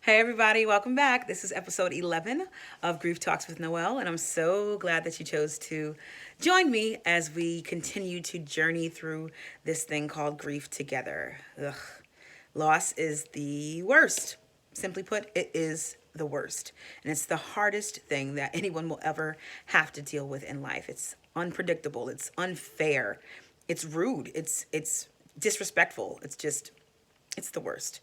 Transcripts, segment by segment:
Hey everybody, welcome back. This is episode 11 of Grief Talks with Noel, and I'm so glad that you chose to join me as we continue to journey through this thing called grief together. Ugh. Loss is the worst. Simply put, it is the worst. And it's the hardest thing that anyone will ever have to deal with in life. It's unpredictable, it's unfair, it's rude, it's disrespectful. It's the worst.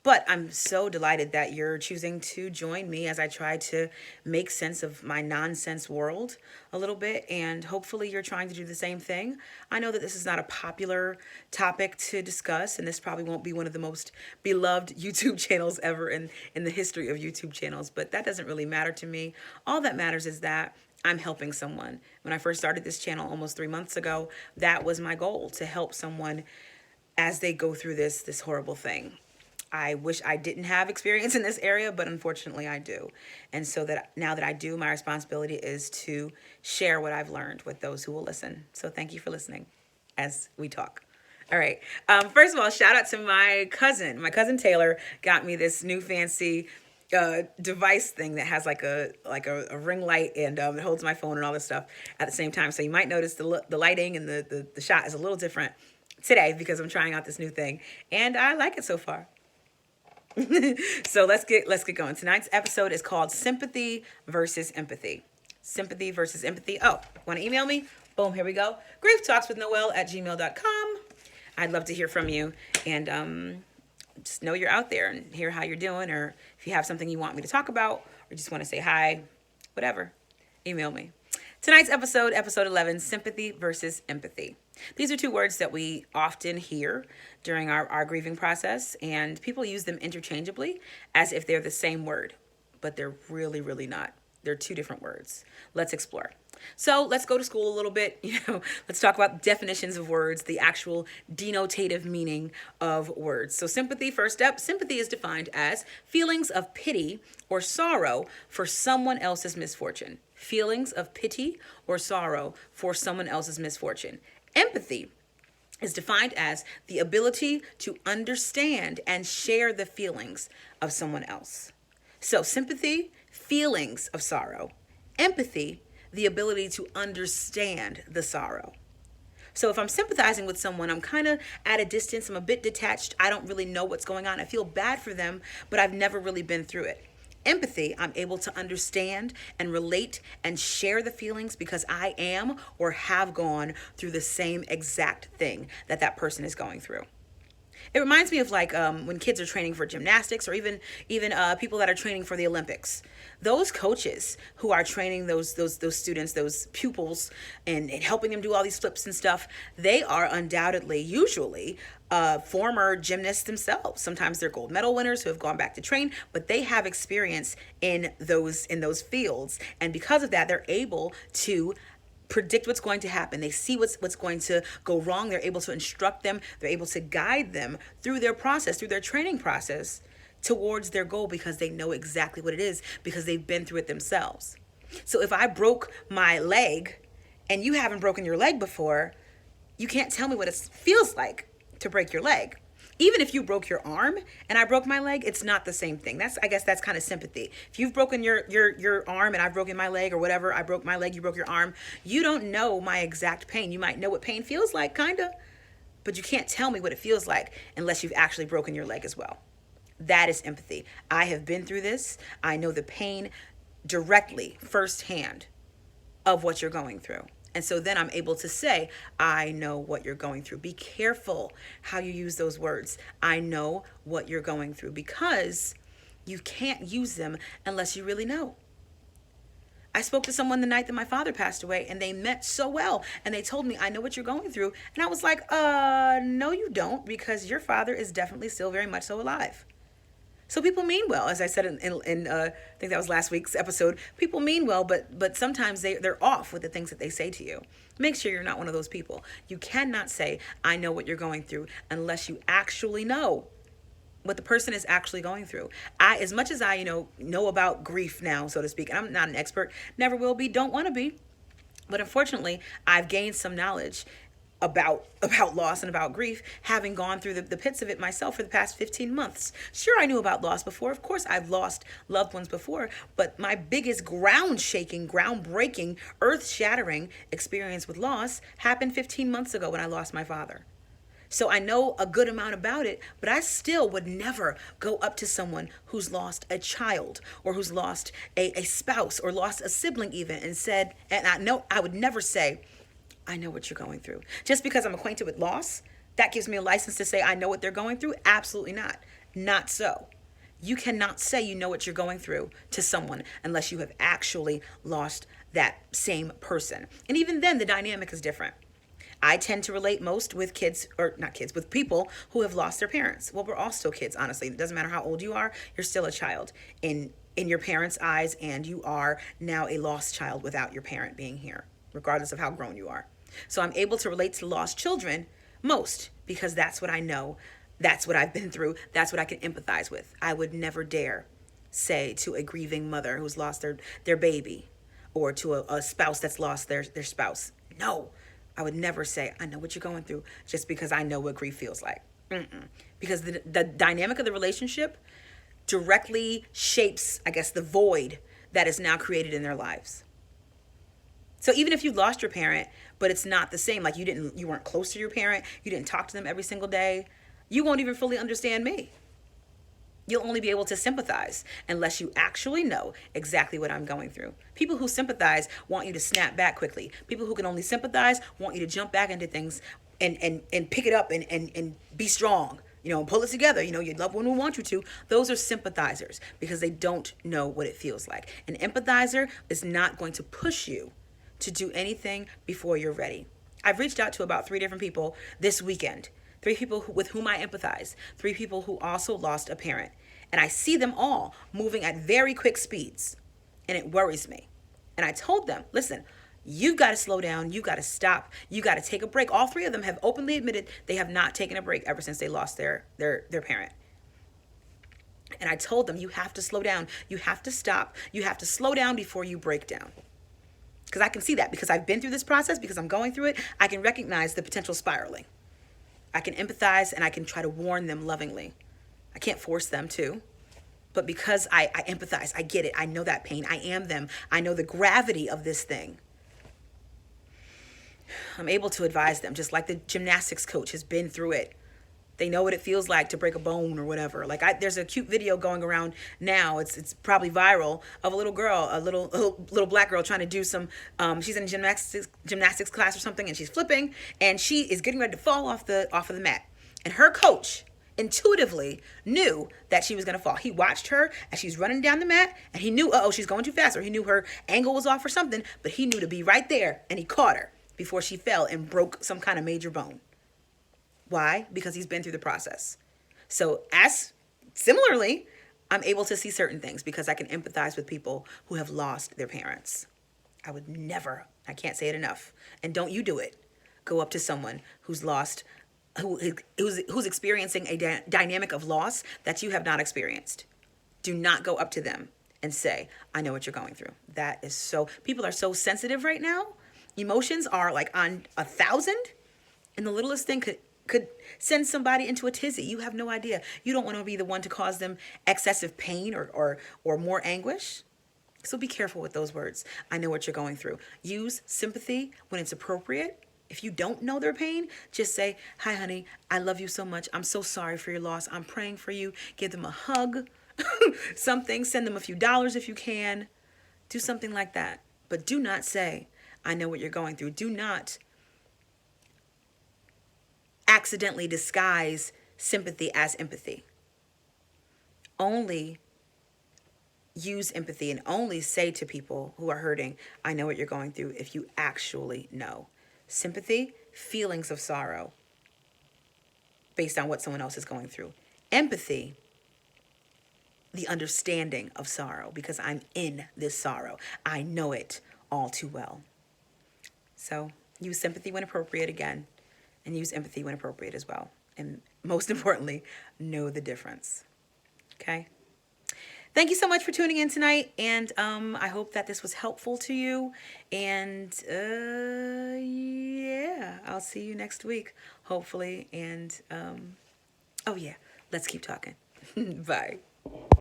But I'm so delighted that you're choosing to join me as I try to make sense of my nonsense world a little bit. And hopefully, you're trying to do the same thing. I know that this is not a popular topic to discuss, and this probably won't be one of the most beloved YouTube channels ever in the history of YouTube channels, but that doesn't really matter to me. All that matters is that I'm helping someone. When I first started this channel almost 3 months ago, that was my goal, to help someone as they go through this horrible thing. I wish I didn't have experience in this area, but unfortunately I do. And so that now that I do, my responsibility is to share what I've learned with those who will listen. So thank you for listening as we talk. All right. First of all, shout out to my cousin. My cousin Taylor got me this new fancy device thing that has like a ring light, and it holds my phone and all this stuff at the same time. So you might notice the lighting and the shot is a little different today because I'm trying out this new thing, and I like it so far. So let's get going. Tonight's episode is called Sympathy versus Empathy. Sympathy versus empathy. Oh, want to email me? Boom, here we go. grieftalkswithnoel@gmail.com. I'd love to hear from you, and just know you're out there and hear how you're doing, or if you have something you want me to talk about, or just want to say hi, whatever, email me. Tonight's episode 11, Sympathy versus Empathy. These are two words that we often hear during our grieving process, and people use them interchangeably as if they're the same word, but they're really, really not. They're two different words. Let's explore. So let's go to school a little bit. Let's talk about definitions of words, the actual denotative meaning of words. So sympathy, first up, sympathy is defined as feelings of pity or sorrow for someone else's misfortune. Feelings of pity or sorrow for someone else's misfortune. Empathy is defined as the ability to understand and share the feelings of someone else. So sympathy, feelings of sorrow. Empathy, the ability to understand the sorrow. So if I'm sympathizing with someone, I'm kind of at a distance, I'm a bit detached, I don't really know what's going on. I feel bad for them, but I've never really been through it. Empathy, I'm able to understand and relate and share the feelings because I am or have gone through the same exact thing that person is going through. It reminds me of like when kids are training for gymnastics, or even people that are training for the Olympics. Those coaches who are training those students, those pupils, and helping them do all these flips and stuff, they are undoubtedly, usually, former gymnasts themselves. Sometimes they're gold medal winners who have gone back to train, but they have experience in those fields, and because of that, they're able to predict what's going to happen. They see what's going to go wrong. They're able to instruct them. They're able to guide them through their process, through their training process towards their goal, because they know exactly what it is, because they've been through it themselves. So if I broke my leg and you haven't broken your leg before, you can't tell me what it feels like to break your leg. Even if you broke your arm and I broke my leg, it's not the same thing. I guess that's kind of sympathy. If you've broken your arm and I've broken my leg, or whatever, I broke my leg, you broke your arm, you don't know my exact pain. You might know what pain feels like, kind of, but you can't tell me what it feels like unless you've actually broken your leg as well. That is empathy. I have been through this. I know the pain directly, firsthand, of what you're going through. And so then I'm able to say, I know what you're going through. Be careful how you use those words. I know what you're going through, because you can't use them unless you really know. I spoke to someone the night that my father passed away, and they meant so well. And they told me, I know what you're going through. And I was like, no, you don't, because your father is definitely still very much so alive. So people mean well, as I said in I think that was last week's episode. People mean well, but sometimes they're off with the things that they say to you. Make sure you're not one of those people. You cannot say, I know what you're going through, unless you actually know what the person is actually going through. As much as I know about grief now, so to speak, and I'm not an expert, never will be, don't want to be. But unfortunately, I've gained some knowledge about loss and about grief, having gone through the pits of it myself for the past 15 months. Sure, I knew about loss before. Of course, I've lost loved ones before, but my biggest ground shaking, groundbreaking, earth shattering experience with loss happened 15 months ago when I lost my father. So I know a good amount about it, but I still would never go up to someone who's lost a child or who's lost a spouse or lost a sibling even and I know I would never say, I know what you're going through. Just because I'm acquainted with loss, that gives me a license to say I know what they're going through? Absolutely not. Not so. You cannot say you know what you're going through to someone unless you have actually lost that same person. And even then, the dynamic is different. I tend to relate most with kids, or not kids, with people who have lost their parents. Well, we're all still kids, honestly. It doesn't matter how old you are, you're still a child in your parents' eyes, and you are now a lost child without your parent being here, regardless of how grown you are. So I'm able to relate to lost children most because that's what I know. That's what I've been through. That's what I can empathize with. I would never dare say to a grieving mother who's lost their baby or to a spouse that's lost their spouse. No, I would never say, I know what you're going through just because I know what grief feels like. Mm-mm. Because the dynamic of the relationship directly shapes, I guess, the void that is now created in their lives. So even if you lost your parent, but it's not the same, like you weren't close to your parent, you didn't talk to them every single day, you won't even fully understand me. You'll only be able to sympathize unless you actually know exactly what I'm going through. People who sympathize want you to snap back quickly. People who can only sympathize want you to jump back into things and pick it up and be strong, and pull it together. Your loved one will want you to. Those are sympathizers because they don't know what it feels like. An empathizer is not going to push you to do anything before you're ready. I've reached out to about 3 different people this weekend. 3 people with whom I empathize. 3 people who also lost a parent. And I see them all moving at very quick speeds. And it worries me. And I told them, listen, you've got to slow down. You've got to stop. You got to take a break. All 3 of them have openly admitted they have not taken a break ever since they lost their parent. And I told them, you have to slow down. You have to stop. You have to slow down before you break down. Because I can see that because I've been through this process, because I'm going through it, I can recognize the potential spiraling. I can empathize and I can try to warn them lovingly. I can't force them to, but because I empathize, I get it. I know that pain. I am them. I know the gravity of this thing. I'm able to advise them, just like the gymnastics coach has been through it. They know what it feels like to break a bone or whatever. There's a cute video going around now. It's probably viral of a little girl, a little black girl trying to do some. She's in a gymnastics class or something, and she's flipping, and she is getting ready to fall off of the mat. And her coach intuitively knew that she was going to fall. He watched her as she's running down the mat, and he knew, she's going too fast, or he knew her angle was off or something. But he knew to be right there, and he caught her before she fell and broke some kind of major bone. Why? Because he's been through the process. So similarly, I'm able to see certain things because I can empathize with people who have lost their parents. I would never, I can't say it enough, and don't you do it, go up to someone who's experiencing a dynamic of loss that you have not experienced. Do not go up to them and say, I know what you're going through. That is people are so sensitive right now. Emotions are like on 1,000, and the littlest thing could send somebody into a tizzy. You have no idea. You don't want to be the one to cause them excessive pain or more anguish. So be careful with those words. I know what you're going through. Use sympathy when it's appropriate. If you don't know their pain, just say, hi, honey, I love you so much. I'm so sorry for your loss. I'm praying for you. Give them a hug, something. Send them a few dollars if you can. Do something like that. But do not say, I know what you're going through. Do not accidentally disguise sympathy as empathy. Only use empathy and only say to people who are hurting, I know what you're going through, if you actually know. Sympathy, feelings of sorrow based on what someone else is going through. Empathy, the understanding of sorrow because I'm in this sorrow. I know it all too well. So use sympathy when appropriate again. And use empathy when appropriate as well. And most importantly, know the difference. Okay? thank you so much for tuning in tonight. And I hope that this was helpful to you. And yeah, I'll see you next week, hopefully. And oh, yeah, let's keep talking. Bye.